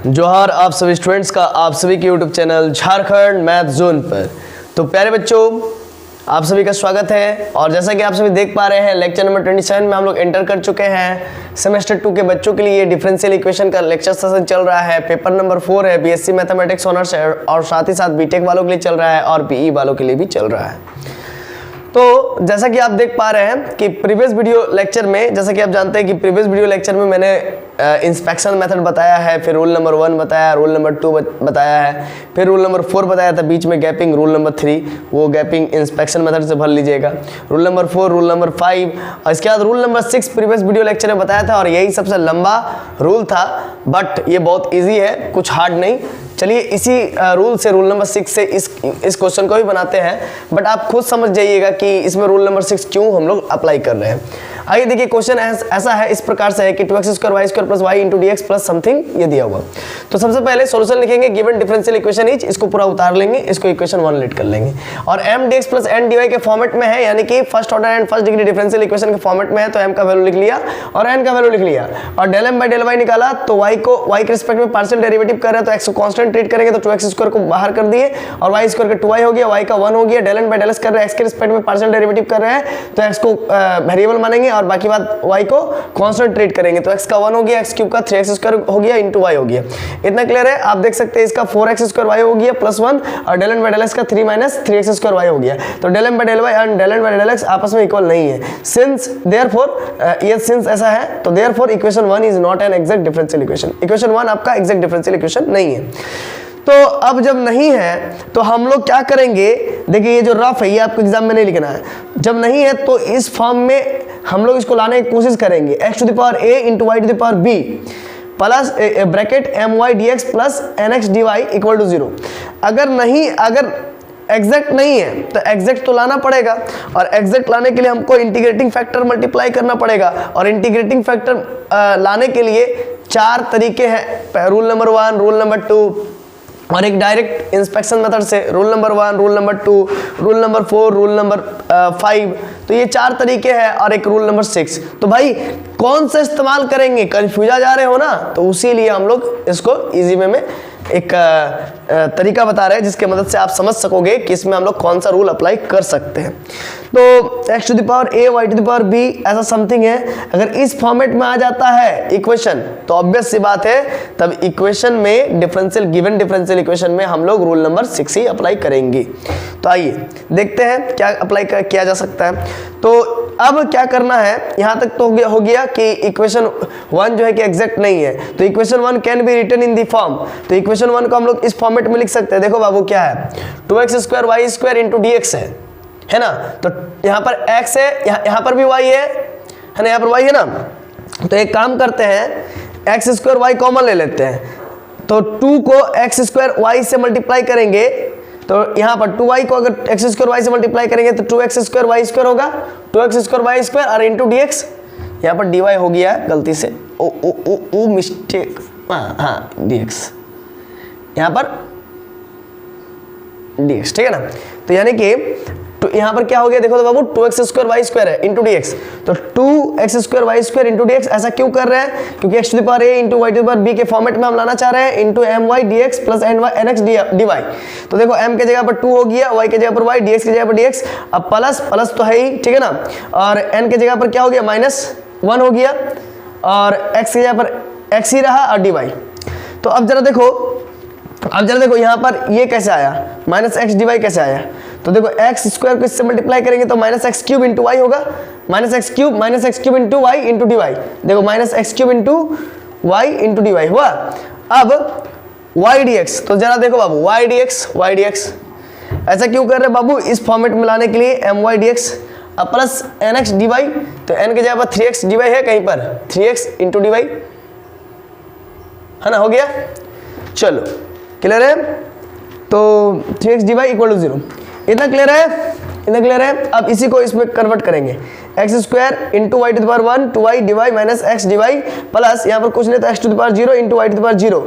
जोहार आप सभी स्टूडेंट्स का आप सभी के YouTube channel Jharkhand math zone पर। तो प्यारे बच्चों, आप सभी का स्वागत है। और जैसा कि आप सभी देख पा रहे हैं, लेक्चर नंबर 27 में हम लोग एंटर कर चुके हैं। सेमेस्टर 2 के बच्चों के लिए डिफरेंशियल इक्वेशन का लेक्चर सेशन चल रहा है। पेपर नंबर 4 है, बीएससी मैथमेटिक्स ऑनर्स है, और साथ ही साथ बीटेक वालों के लिए चल रहा है और बीई वालों के लिए भी चल रहा है। तो जैसा कि आप देख पा रहे हैं कि प्रीवियस वीडियो लेक्चर में, जैसा कि आप जानते हैं कि प्रीवियस वीडियो लेक्चर में मैंने इंस्पेक्शन मेथड बताया है, फिर रूल नंबर 1 बताया, रूल नंबर 2 बताया है, फिर रूल नंबर 4 बताया था, बीच में गैपिंग रूल नंबर 3, वो गैपिंग इंस्पेक्शन मेथड से भर लीजिएगा। रूल नंबर 4, रूल नंबर 5 और इसके बाद rule number 6 previous video lecture में बताया था, और यही सबसे लंबा रूल था, बट ये बहुत ईजी है, कुछ हार्ड नहीं। चलिए इसी रूल से, रूल नंबर 6 से इस क्वेश्चन को भी बनाते हैं, बट आप खुद समझ जाइएगा कि इसमें रूल नंबर 6 क्यों हम लोग अप्लाई कर रहे हैं। आइए देखिए, क्वेश्चन ऐसा है, इस प्रकार से है कि 2x² y² + y × dx plus something ये दिया हुआ। तो सबसे पहले सॉल्यूशन लिखेंगे, गिवन डिफरेंशियल इक्वेशन इज, इसको पूरा उतार लेंगे, इसको इक्वेशन 1 लेट कर लेंगे, और m dx + n dy के फॉर्मेट में है, यानी कि first order and first degree differential equation के फॉर्मेट में है, तो m का वैल्यू लिख लिया और n का वैल्यू लिख लिया, और del m / del y निकाला। तो y के रिस्पेक्ट में पार्शियल डेरिवेटिव कर रहे हैं, तो x को कांस्टेंट ट्रीट करेंगे, तो 2x² को बाहर कर दिए और y² का 2y हो गया, y का 1 हो गया। del n / del s कर रहे हैं, x के रिस्पेक्ट में पार्शियल डेरिवेटिव कर रहे हैं, तो x को वेरिएबल मानेंगे और बाकी बात y को कांस्टेंट ट्रीट करेंगे, तो x का 1 हो गया, x³ का 3x² हो गया इंटू y हो गया। इतना क्लियर है? आप देख सकते हैं इसका 4x² y हो गया +1 और del n / del s का 3 - 3x² y हो गया। तो del m / del y और del n / del x आपस में इक्वल नहीं है। सिंस देयरफॉर ये सिंस ऐसा है, तो therefore equation 1 is not an exact differential equation. Equation 1 आपका एग्जैक्ट डिफरेंशियल इक्वेशन नहीं है। तो अब जब नहीं है तो हम लोग क्या करेंगे, देखिए ये जो रफ है ये आपको एग्जाम में नहीं लिखना है। जब नहीं है तो इस फॉर्म में हम लोग इसको लाने की कोशिश करेंगे, x⁴ × y⁴b plus bracket my dx plus nx dy = 0। अगर एग्जैक्ट नहीं है तो एग्जैक्ट तो लाना पड़ेगा, और एग्जैक्ट लाने के लिए हमको इंटीग्रेटिंग फैक्टर मल्टीप्लाई करना पड़ेगा, और इंटीग्रेटिंग फैक्टर लाने के लिए 4 तरीके हैं। रूल नंबर 1, रूल नंबर 2 और एक डायरेक्ट इंस्पेक्शन मेथड से, rule number 1, rule number 2, rule number 4, rule number 5। तो ये 4 तरीके हैं, और एक रूल नंबर 6। तो भाई कौन सा इस्तेमाल करेंगे, कंफ्यूज आ जा रहे हो ना, तो उसी लिए हम लोग इसको इजी वे में एक तरीका बता रहे हैं, जिसके मदद से आप समझ सकोगे कि इसमें हम लोग कौन सा रूल अप्लाई कर सकते हैं। तो x⁴ a y⁴ b ऐसा समथिंग है। अगर इस फॉर्मेट में आ जाता है इक्वेशन, तो ऑब्वियस सी बात है, तब इक्वेशन में गिवन डिफरेंशियल इक्वेशन में हम लोग रूल नंबर 6 ही अप्लाई करेंगे। तो आइए देखते हैं क्या अप्लाई किया जा सकता है। तो अब क्या करना है, यहाँ तक तो हो गया कि इक्वेशन 1 जो है कि एग्जैक्ट नहीं है, तो equation 1 can be written in the form. तो इक्वेशन 1 को हम लोग इस फॉर्मेट में लिख सकते हैं। देखो बाबू क्या है, 2x² y² × dx है ना। तो यहाँ पर x है, यहाँ पर भी y है ना, यहाँ पर y है ना। तो एक काम करते हैं, x² y कॉमन ले लेते हैं, तो 2 को x² y से मल्टीप्लाई करेंगे, तो यहाँ पर 2y को अगर x² y से मल्टीप्लाई करेंगे तो 2x² y² होगा, 2x² y² और इंटू dx। यहाँ पर dy हो गया गलती से, ओ मिस्टेक, हाँ dx, यहाँ पर dx, ठीक है ना। तो यानी कि तो यहाँ पर क्या हो गया, देखो तो बाबू 2x² y² है इंटू dx, तो 2x² y² इंटू dx। ऐसा क्यों कर रहे हैं, क्योंकि x⁴ a × y⁴b के फॉर्मेट में हम लाना चाह रहे हैं, into my dx plus nx dy। तो देखो m के जगह पर 2 हो गया, y के जगह पर y, dx की जगह पर dx, अब प्लस तो है ही, ठीक है ना, और n के जगह पर क्या हो गया, -1 हो गया, और x की जगह पर x ही रहा और dy। तो अब जरा देखो यहाँ पर ये कैसे आया, -x dy कैसे आया। तो देखो x² को इससे मल्टीप्लाई करेंगे तो -x³ इंटू y होगा, -x³ into y into dy। देखो -x³ into y into dy हुआ। अब y dx, तो जरा देखो बाबू y dx ऐसा क्यों कर रहे हैं बाबू, इस फॉर्मेट में लाने के लिए my dx अब प्लस nx dy। तो n के जगह पर 3x dy है, कहीं पर 3x इंटू dy है ना, हो गया। चलो क्लियर है, तो 3x dy = 0। इतना क्लियर है। अब इसी को इसमें कन्वर्ट करेंगे, x² into y⁴1 2y dy minus x dy plus यहाँ पर कुछ नहीं तो x⁴0 into y⁴0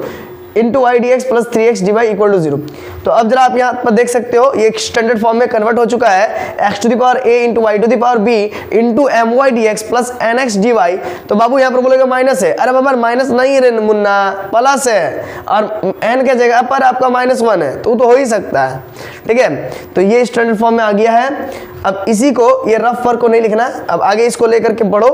into y d x plus 3x dy equal to 0। तो अब जरा आप यहाँ पर देख सकते हो ये एक स्टैंडर्ड फॉर्म में कन्वर्ट हो चुका है, x to the power a into y to the power b into m y d x plus n x d y. तो बाबू यहाँ पर बोलेगा माइनस है, अरे बाबा माइनस नहीं रे मुन्ना, प्लस है, और n के जगह पर आपका -1 है, तो हो ही सकता है। ठीक है, तो ये स्टैंडर्ड फॉर्म में आ गया है। अब इसी को, ये रफ वर्क को नहीं लिखना, अब आगे इसको लेकर के पढ़ो।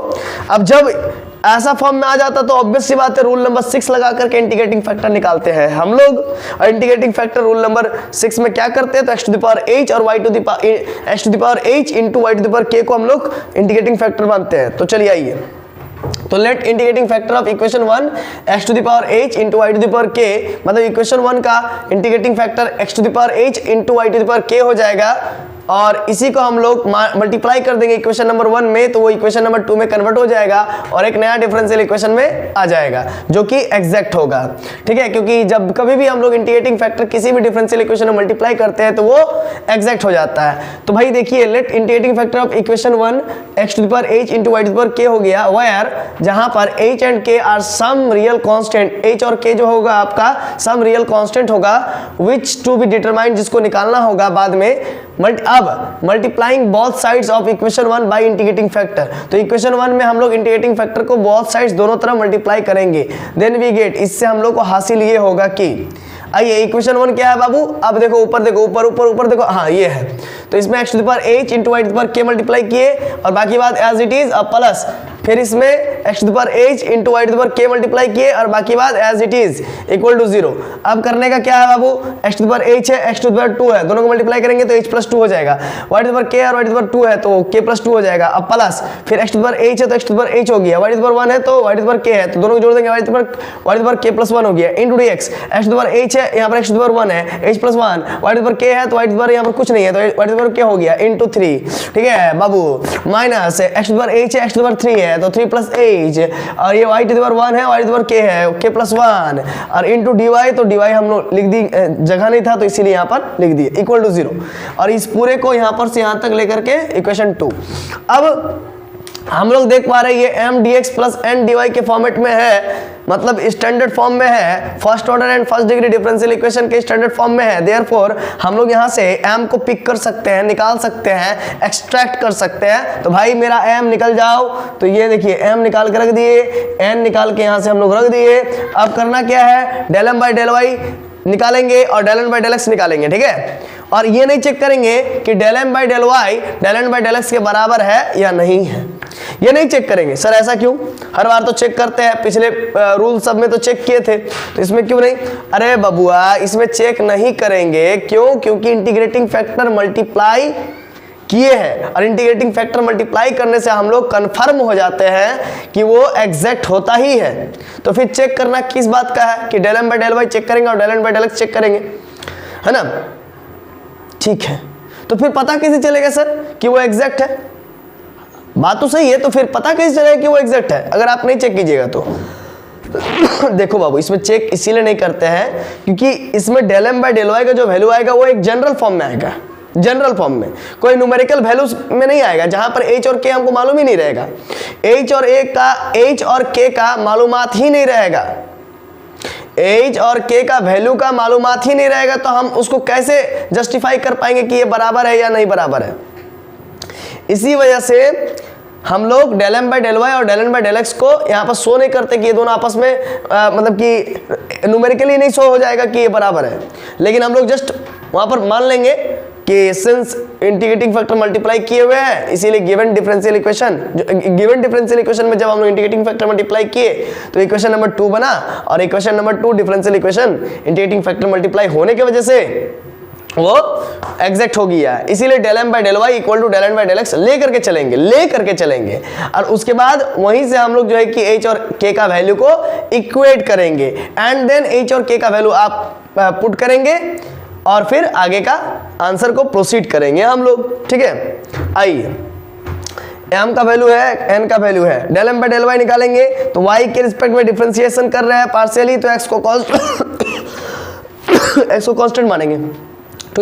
अब जब ऐसा फॉर्म में आ जाता तो ऑब्वियस सी बात है, रूल नंबर 6 लगा करके इंटीग्रेटिंग फैक्टर निकालते हैं हम लोग। और इंटीग्रेटिंग फैक्टर रूल नंबर 6 में क्या करते हैं, तो x to the power h और y to the power x to the power h into y to the power k को हम लोग इंटीग्रेटिंग फैक्टर मानते हैं। तो चलिए आइए, तो let integrating factor of equation 1 x to the power h into y to the power k, मतलब इक्वेशन 1 का integrating factor x to the power h into y to the power k हो जाएगा, और इसी को हम लोग मल्टीप्लाई कर देंगे इक्वेशन नंबर 1 में, तो वो इक्वेशन नंबर 2 में कन्वर्ट हो जाएगा और एक नया डिफरेंशियल इक्वेशन में आ जाएगा जो कि एग्जैक्ट होगा। ठीक है, क्योंकि जब कभी भी हम लोग इंटीग्रेटिंग फैक्टर किसी भी डिफरेंशियल इक्वेशन में मल्टीप्लाई करते हैं तो वो एग्जैक्ट हो जाता है। तो भाई देखिए, let integrating factor of equation 1 x to the power h into y to the power k हो गया, वेयर जहां पर h and k are some real constant, h और k जो होगा आपका सम रियल कांस्टेंट होगा, विच टू बी डिटरमाइंड, जिसको निकालना होगा बाद में। अब multiplying both sides of equation 1 by integrating factor, तो इक्वेशन 1 में हम लोग इंटीग्रेटिंग फैक्टर को बोथ साइड्स दोनों तरफ मल्टीप्लाई करेंगे, देन वी गेट, इससे हम लोग को हासिल ये होगा कि, आइए इक्वेशन 1 क्या है बाबू, अब देखो ऊपर देखो, ऊपर ऊपर ऊपर देखो, हाँ ये है, तो इसमें x to the power h into y to the power k multiply किए और बाकी बात एज इट इज, अब प्लस फिर इसमें x to the power h into y to the power k multiply किए और बाकी बात as it is equal to 0। अब करने का क्या है बाबू, x to the power h है, x टू द पावर 2 है, दोनों को मल्टीप्लाई करेंगे तो h प्लस 2 हो जाएगा, y to the power k और y टू द पावर 2 है तो k प्लस 2 हो जाएगा। अब प्लस फिर x to the power h है तो x to the power h हो गया, y टू द पावर 1 है तो y to the power k है, तो दोनों को जोड़ देंगे, y to the power k plus 1 हो गया, into dx, x to the power h है, यहाँ पर x टू द पावर 1 है, h plus 1, y to the power k है तो y टू द पावर यहाँ पर कुछ नहीं है तो y to the power k हो गया, इंटू 3। ठीक है बाबू, minus x to the power h है, x टू द पावर 3 है तो 3 प्लस h, और ये y टू द पावर 1 है, y to the power k है, k प्लस 1, और इंटू dy, तो dy हम लोग लिख दी, जगह नहीं था तो इसीलिए यहाँ पर लिख दिए, इक्वल टू 0, और इस पूरे को यहाँ पर से यहाँ तक लेकर के इक्वेशन 2। अब हम लोग देख पा रहे हैं ये m dx plus n dy के फॉर्मेट में है, मतलब स्टैंडर्ड फॉर्म में है, first order and first degree differential equation के स्टैंडर्ड फॉर्म में है। देयरफॉर हम लोग यहाँ से m को पिक कर सकते हैं, निकाल सकते हैं, एक्सट्रैक्ट कर सकते हैं। तो भाई मेरा m निकल जाओ, तो ये देखिए m निकाल के रख दिए, n निकाल के यहाँ से हम लोग रख दिए। अब करना क्या है, del m by del y निकालेंगे और del n by del x निकालेंगे। ठीक है, और ये नहीं चेक करेंगे कि del m by del y del n by del x के बराबर है या नहीं है, ये नहीं चेक करेंगे। सर ऐसा क्यों, हर बार तो चेक करते हैं, पिछले रूल सब में तो चेक किए थे, तो इसमें क्यों नहीं? अरे बबुआ इसमें चेक नहीं करेंगे, क्यों? क्योंकि इंटीग्रेटिंग फैक्टर मल्टीप्लाई किए हैं, और इंटीग्रेटिंग फैक्टर मल्टीप्लाई करने से हम लोग कंफर्म हो जाते हैं कि वो एग्जैक्ट होता ही है। तो फिर चेक करना किस बात का है कि del m by del y check करेंगे और del n by del x check करेंगे, है ना? ठीक है, तो फिर पता कैसे चलेगा सर कि वो एग्जैक्ट है? बात तो सही है, तो फिर पता कैसे चलेगा कि वो एग्जैक्ट है अगर आप नहीं चेक कीजिएगा तो? देखो बाबू, इसमें चेक इसीलिए नहीं करते हैं क्योंकि इसमें del m by del y का जो वैल्यू आएगा वो एक जनरल फॉर्म में आएगा, जनरल फॉर्म में, कोई न्यूमेरिकल वैल्यूज में नहीं आएगा, जहां पर h और k हमको मालूम ही नहीं रहेगा। h और k का मालूमात ही नहीं रहेगा, h और k का वैल्यू का मालूमात ही नहीं रहेगा, तो हम उसको कैसे जस्टिफाई कर पाएंगे कि ये बराबर है या नहीं बराबर है? इसी वजह से हम लोग del m by del y और del n by del x को यहाँ पर शो नहीं करते कि ये दोनों आपस में मतलब कि न्यूमेरिकली नहीं शो हो जाएगा कि ये बराबर है, लेकिन हम लोग जस्ट वहाँ पर मान लेंगे कि सिंस इंटीग्रेटिंग फैक्टर मल्टीप्लाई किए हुए हैं इसीलिए given differential equation, given differential equation में जब हम लोग इंटीग्रेटिंग फैक्टर मल्टीप्लाई किए तो इक्वेशन नंबर 2 बना, और equation number 2 differential equation integrating factor multiply होने की वजह से वो एग्जैक्ट हो गया, इसीलिए del m by del y equal to del n by del x ले करके चलेंगे, और उसके बाद वहीं से हम लोग जो है कि h और k का वैल्यू को इक्वेट करेंगे, एंड देन h और k का वैल्यू आप पुट करेंगे और फिर आगे का आंसर को प्रोसीड करेंगे हम लोग। ठीक है, आइए m का वैल्यू है, n का वैल्यू है, del m by del y निकालेंगे तो y के रिस्पेक्ट में डिफरेंशिएशन कर रहे हैं पार्शियली, तो x को कांस्टेंट मानेंगे, 2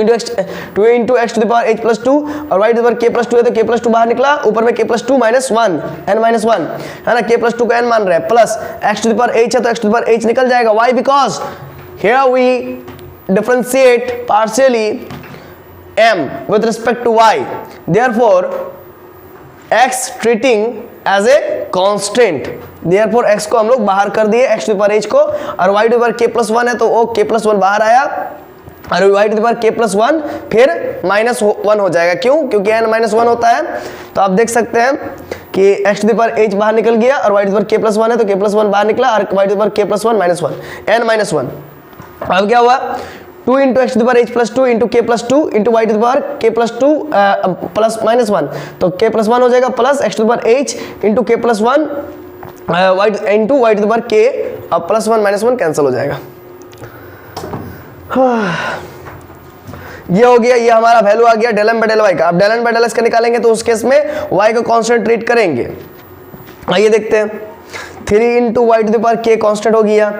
into x to the power h plus 2 और y to the power k plus 2 है तो k प्लस 2 बाहर निकला, ऊपर में k plus 2 minus 1 n minus 1 है ना, k प्लस 2 को n मान रहे हैं, plus x to the power h है तो x to the power h निकल जाएगा, y because here we differentiate partially m with respect to y, therefore x treating as a constant, therefore x को हम लोग बाहर कर दिए x टू पावर h को, और y to power k plus 1 है तो वो k प्लस 1 बाहर आया और y to power k plus 1 फिर -1 हो जाएगा। क्यों? क्योंकि n -1 होता है। तो आप देख सकते हैं कि x टू पावर h बाहर निकल गया और y to power k plus 1 है तो k प्लस 1 बाहर निकला और y to power k plus 1 -1 n -1। अब क्या हुआ? 2 into x to the power h plus 2 into k plus 2 into y to the power k plus 2 plus -1, तो k plus 1 हो जाएगा plus x to the power h into k plus 1 into y to the power k, अब plus 1 -1 cancel हो जाएगा। ये हो गया, ये हमारा वैल्यू आ गया del m by del y का। अब del m by del x का निकालेंगे तो उस केस में y को कांस्टेंट ट्रीट करेंगे। आइए देखते हैं, 3 into y to the power k constant हो गया।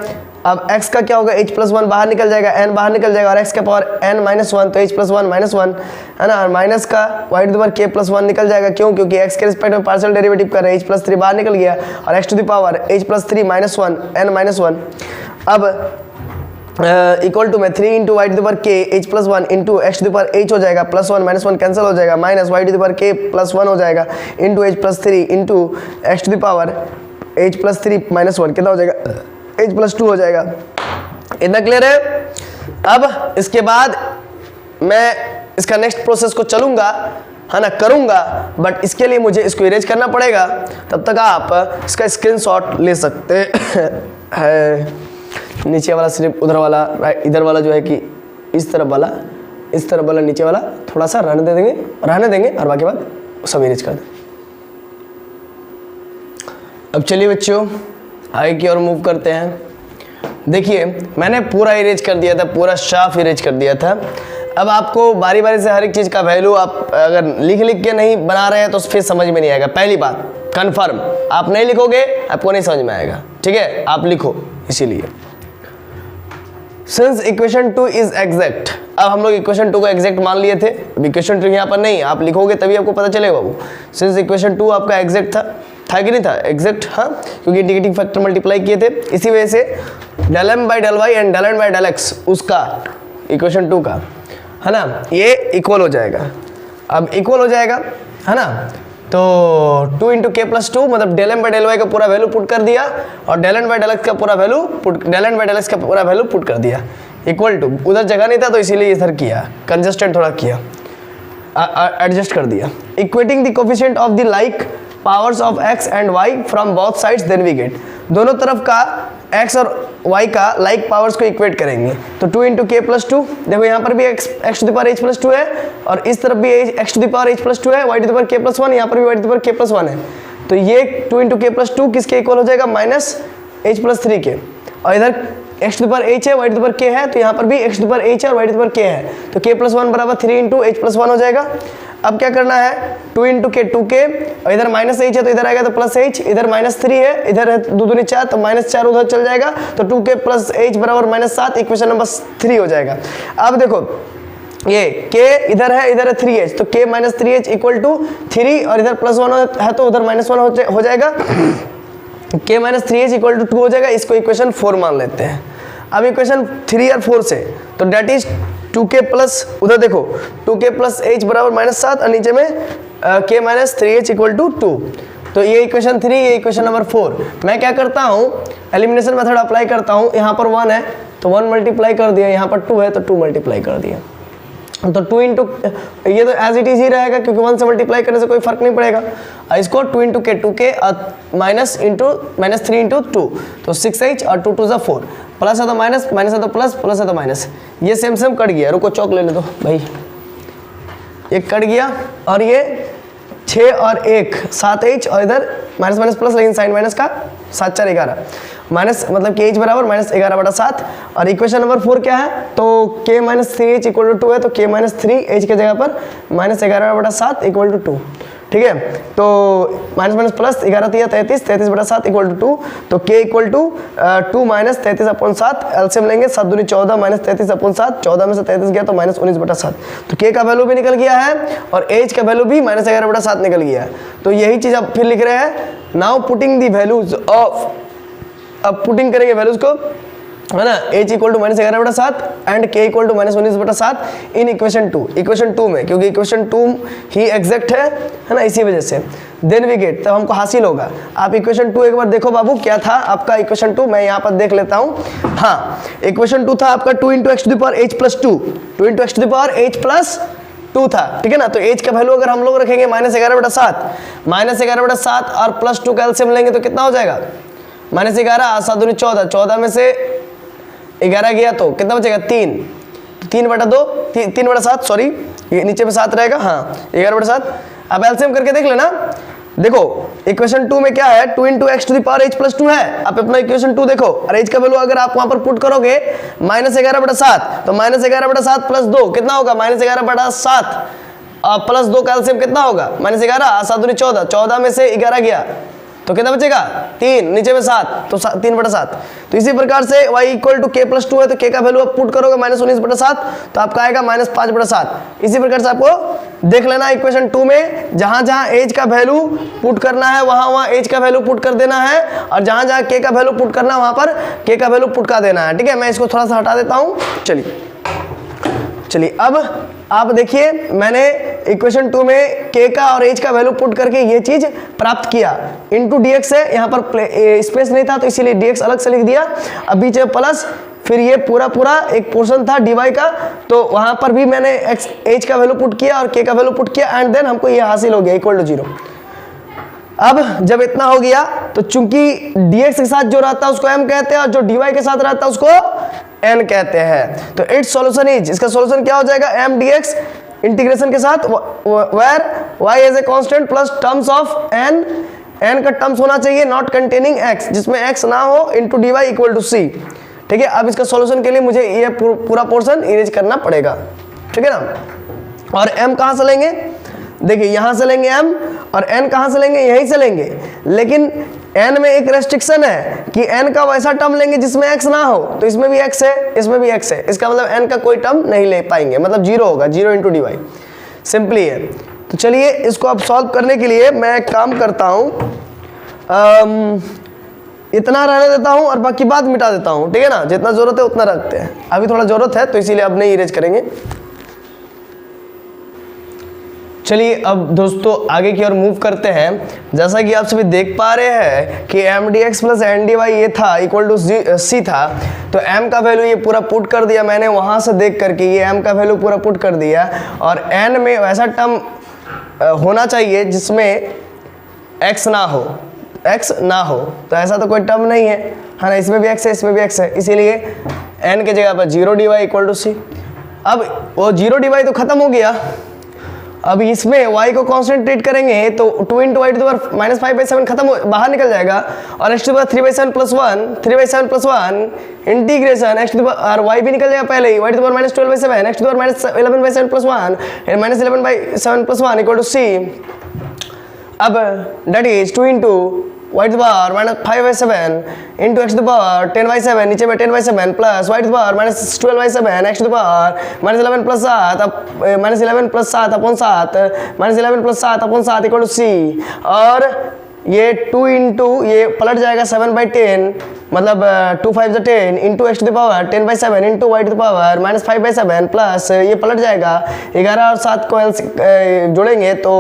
अब x का क्या होगा? h प्लस 1 बाहर निकल जाएगा, n बाहर निकल जाएगा और x का पावर n -1 तो h प्लस 1 -1 है ना, और माइनस का y to the power k plus 1 निकल जाएगा। क्यों? क्योंकि x के रिस्पेक्ट में पार्शियल डेरिवेटिव कर रहे हैं, h प्लस 3 बाहर निकल गया और x to the power h plus 3 -1 n -1। अब इक्वल टू में 3 into y to the power k h plus 1 into x to the power h हो जाएगा, प्लस 1 -1 कैंसिल हो जाएगा, minus y to the power k plus 1 हो जाएगा into h plus 3 into x to the power h plus 3 -1 कितना हो जाएगा? h plus 2 हो जाएगा। इतना क्लियर है? अब इसके बाद मैं इसका नेक्स्ट प्रोसेस को चलूंगा, है ना, करूंगा, बट इसके लिए मुझे इसको इरेज करना पड़ेगा। तब तक आप इसका स्क्रीनशॉट ले सकते हैं। नीचे वाला सिर्फ उधर वाला, इधर वाला जो है कि इस तरफ वाला, इस तरफ वाला नीचे वाला थोड़ा सा रहने देंगे और बाकी बात सब इरेज कर दें। अब चलिए बच्चों आगे की ओर मूव करते हैं। देखिए मैंने पूरा इरेज कर दिया था, पूरा साफ इरेज कर दिया था। अब आपको बारी बारी से हर एक चीज़ का वैल्यू आप अगर लिख के नहीं बना रहे हैं तो फिर समझ में नहीं आएगा। पहली बात कंफर्म, आप नहीं लिखोगे आपको नहीं समझ में आएगा, ठीक है? आप लिखो। इसीलिए सिंस इक्वेशन 2 इज एग्जैक्ट, अब हम लोग इक्वेशन 2 को एग्जैक्ट मान लिए थे। अब इक्वेशन 2 यहाँ पर नहीं, आप लिखोगे तभी आपको पता चलेगा बाबू। सिंस इक्वेशन 2 आपका एग्जैक्ट था कि नहीं था? एग्जैक्ट, हाँ, क्योंकि इंडिकेटिंग फैक्टर मल्टीप्लाई किए थे। इसी वजह से del m by del y and del n by del x उसका इक्वेशन 2 का, है ना, ये इक्वल हो जाएगा। अब इक्वल हो जाएगा, है ना, तो 2 इंटू के प्लस 2 मतलब del m by del y का पूरा वैल्यू पुट कर दिया और del n by del x का पूरा value del n by del x का पूरा वैल्यू पुट कर दिया इक्वल टू। उधर जगह नहीं था तो इसीलिए इधर किया, कंजस्टेड थोड़ा किया, एडजस्ट कर दिया। Equating the coefficient of the like powers of x and y from both sides then we get, दोनों तरफ का x और y का लाइक पावर्स को इक्वेट करेंगे। तो 2 इंटू के प्लस 2, देखो यहाँ पर भी x to the power h plus 2 है और इस तरफ भी x to the power h plus 2 है, y to the power k plus 1, यहाँ पर भी y to the power k plus 1 है। तो ये 2 इंटू के प्लस 2 किसके इक्वल हो जाएगा? माइनस h प्लस 3 के, और इधर x to the power h है, y to the power k है, तो यहाँ पर भी x to the power h है और y to the power k है, तो k प्लस 1 बराबर 3 इंटू h प्लस 1 हो जाएगा। अब क्या करना है? 2 इंटू के 2k, और इधर माइनस h है तो इधर आएगा तो प्लस h, इधर माइनस 3 है, इधर है 2 दूनी 4 तो माइनस 4 उधर चल जाएगा, तो 2k प्लस h बराबर -7, इक्वेशन नंबर 3 हो जाएगा। अब देखो ये k इधर है 3h, तो k minus 3h equal to 3, और इधर प्लस 1 है तो उधर -1 हो जाएगा, k minus 3h equal to 2 हो जाएगा। इसको इक्वेशन 4 मान लेते हैं। अब इक्वेशन 3 और 4 से तो डेट इज 2k प्लस, उधर देखो 2k प्लस h बराबर -7 और नीचे में k minus 3h equal to 2, तो ये इक्वेशन 3, ये इक्वेशन नंबर 4। मैं क्या करता हूँ? एलिमिनेशन मेथड अप्लाई करता हूँ। यहाँ पर 1 है तो 1 मल्टीप्लाई कर दिया, यहाँ पर 2 है तो 2 मल्टीप्लाई कर दिया, तो 2 इंटू ये तो एज इट इज ही रहेगा क्योंकि 1 से मल्टीप्लाई करने से कोई फर्क नहीं पड़ेगा। इसको 2 इंटू के 2k माइनस 3 इंटू 2 तो 6h और 2 2 ज़ा 4, प्लस है तो माइनस, माइनस है तो प्लस, प्लस है तो माइनस, ये सेम सेम कट गया। रुको चौक ले दो भाई, ये कट गया और ये 6 और 1 7h और इधर माइनस माइनस प्लस, लेकिन साइन माइनस का 7 4 11 माइनस, मतलब के h बराबर -11/7। और इक्वेशन नंबर 4 क्या है? तो k minus 3h equal to 2 है, तो k माइनस 3h के जगह पर -11/7 इक्वल टू 2, ठीक है? तो minus minus plus 11 3 33, 33/7 equal to 2, तो k equal to 2 minus 33/7, LCM लेंगे 7 दूनी 14 माइनस 33/7, 14 में से 33 गया तो -19/7, तो k का वैल्यू भी निकल गया है और h का वैल्यू भी -11/7 निकल गया है। तो यही चीज़ आप फिर लिख रहे हैं। Now putting the values of, अब पुटिंग करेंगे वैल्यूज को, है ना, h equal to -11/7 and k equal to -19/7 in equation 2 में, क्योंकि इक्वेशन 2 ही एग्जैक्ट है ना, इसी वजह से देन वी गेट, तब हमको हासिल होगा। आप इक्वेशन 2 एक बार देखो बाबू, क्या था आपका इक्वेशन 2, मैं यहाँ पर देख लेता हूँ। हाँ, इक्वेशन 2 था आपका 2 × x⁻h+2, 2 × x⁻h+2 था, ठीक है ना। तो h का वैल्यू अगर हम लोग रखेंगे -11/7, -11/7 और +2 का एलसीएम लेंगे तो कितना हो जाएगा, -11, 7 दूनी 14, 14 में से 11 गया तो कितना बचेगा 3, 3/2, 3/7, सॉरी ये नीचे में 7 रहेगा, हाँ 11/7। अब एलसीएम करके देख लेना। देखो इक्वेशन 2 में क्या है, 2 × x⁻h+2 है। आप अपना इक्वेशन 2 देखो, और h का वैल्यू अगर आप वहां पर पुट करोगे -11/7, तो -11/7 + 2 कितना होगा, -11/7 प्लस 2 का एलसीएम कितना होगा, -11, 7 दूनी 14, 14 में से 11 गया तो कितना बचेगा 3, नीचे में 7, तो 3/7। तो इसी प्रकार से y इक्वल टू k+2 है, तो k का वैल्यू आप पुट करोगे -19/7, तो आपका आएगा -5/7। इसी प्रकार से आपको देख लेना इक्वेशन 2 में जहां जहां h का वैल्यू पुट करना है वहां वहां h का वैल्यू पुट कर देना है, और जहां जहां k का वैल्यू पुट करना है वहां पर k का वैल्यू पुट कर देना है, ठीक है। मैं इसको थोड़ा सा हटा देता हूं। चलिए अब आप देखिए, मैंने इक्वेशन 2 में k का और h का वैल्यू पुट करके ये चीज प्राप्त किया। इनटू dx है, यहाँ पर स्पेस नहीं था तो इसीलिए dx अलग से लिख दिया, अब बीच में प्लस, फिर ये पूरा एक पोर्शन था dy का, तो वहां पर भी मैंने h का वैल्यू पुट किया और k का वैल्यू पुट किया, एंड देन हमको ये हासिल हो गया इक्वल टू 0। अब जब इतना हो गया तो चूंकि dx के साथ जो रहता है उसको m कहते हैं, और जो dy के साथ रहता है उसको n कहते हैं। तो इट्स सॉल्यूशन इज, इसका सॉल्यूशन क्या हो जाएगा, m dx इंटीग्रेशन के साथ where y as a constant plus terms of n का टर्म्स होना चाहिए नॉट कंटेनिंग x, जिसमें x ना हो, into dy equal to c, ठीक है। अब इसका सॉल्यूशन के लिए मुझे ये पूरा पोर्शन इरेज करना पड़ेगा, ठीक है ना। और m कहाँ से लेंगे, देखिए यहां से लेंगे m, और n कहां से लेंगे, यहीं से लेंगे, लेकिन n में एक रेस्ट्रिक्शन है कि n का वैसा टर्म लेंगे जिसमें x ना हो, तो इसमें भी x है, इसमें भी x है, इसका मतलब n का कोई टर्म नहीं ले पाएंगे, मतलब 0 होगा, 0 × dy, सिंपली है। तो चलिए इसको अब सॉल्व करने के लिए मैं एक काम करता हूं, इतना रहने देता हूं और बाकी बात मिटा देता हूं, ठीक है ना। जितना जरूरत है उतना रखते हैं, अभी थोड़ा जरूरत है तो इसीलिए अब नहीं इरेज करेंगे। चलिए अब दोस्तों आगे की ओर मूव करते हैं। जैसा कि आप सभी देख पा रहे हैं कि m dx plus n dy ये था इक्वल टू c था, तो m का वैल्यू ये पूरा पुट कर दिया मैंने वहां से देख करके, ये m का वैल्यू पूरा पुट कर दिया, और n में वैसा टर्म होना चाहिए जिसमें x ना हो, तो ऐसा तो कोई टर्म नहीं है ना, इसमें भी x है, इसमें भी x है, इसीलिए n के जगह पर 0 dy इक्वल टू c। अब वो 0 dy तो खत्म हो गया, अब इसमें y को कॉन्सेंट्रेट करेंगे तो 2 × y⁻⁻5/7 खत्म हो, बाहर निकल जाएगा, और x⁻3/7 + 1 3/7 + 1 इंटीग्रेशन x और y भी निकल जाएगा पहले ही, y⁻12/7 x⁻11/7 + 1 -11/7 + 1 equal to c। अब that is 2 × y⁻5/7 into x⁻10/7, नीचे में 10/7 प्लस y⁻12/7 x⁻11+7, अब -11 + 7 upon 7 -11 + 7 upon 7 equal to c। और ये 2 इंटू ये पलट जाएगा 7/10, मतलब 2 × 5 = 10 into x⁻10/7 into y⁻5/7 plus ये पलट जाएगा 11 और 7 को जोड़ेंगे तो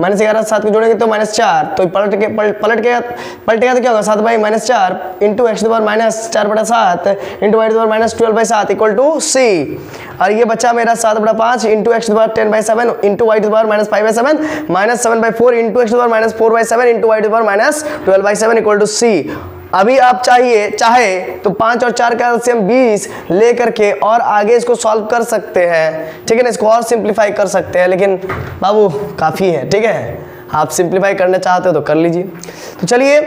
-11 और 7 को जोड़ेंगे तो -4, तो पलटेगा तो क्या होगा 7/-4 into x⁻4/7 into y⁻12/7 equal to c। और ये बच्चा मेरा 7/5 into x⁻10/7 into y⁻5/7 -7/4 into x⁻4/7 into y⁻12/7 equal to c। अभी आप चाहे तो 5 और 4 का एलसीएम 20 ले करके और आगे इसको सॉल्व कर सकते हैं, ठीक है ना, इसको और सिंप्लीफाई कर सकते हैं, लेकिन बाबू काफ़ी है, ठीक है। आप सिंप्लीफाई करना चाहते हो तो कर लीजिए। तो चलिए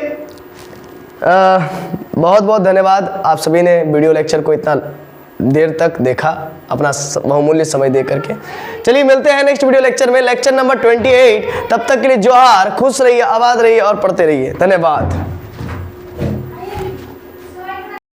बहुत बहुत धन्यवाद आप सभी ने वीडियो लेक्चर को इतना देर तक देखा, अपना बहुमूल्य समय दे करके। चलिए मिलते हैं नेक्स्ट वीडियो लेक्चर में, लेक्चर नंबर 28। तब तक के लिए जोहार, खुश रहिए, आबाद रहिए और पढ़ते रहिए। धन्यवाद।